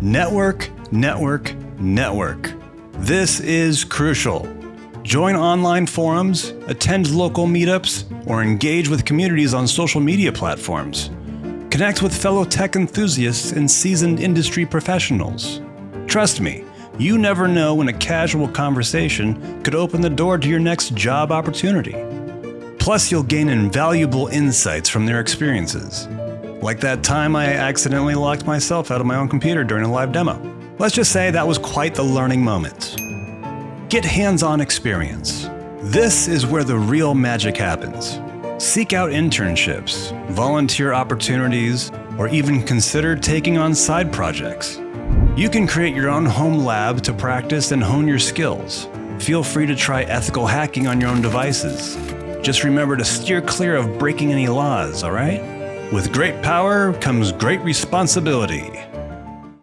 Network, network, network. This is crucial. Join online forums, attend local meetups, or engage with communities on social media platforms. Connect with fellow tech enthusiasts and seasoned industry professionals. Trust me, you never know when a casual conversation could open the door to your next job opportunity. Plus, you'll gain invaluable insights from their experiences. Like that time I accidentally locked myself out of my own computer during a live demo. Let's just say that was quite the learning moment. Get hands-on experience. This is where the real magic happens. Seek out internships, volunteer opportunities, or even consider taking on side projects. You can create your own home lab to practice and hone your skills. Feel free to try ethical hacking on your own devices. Just remember to steer clear of breaking any laws, all right? With great power comes great responsibility.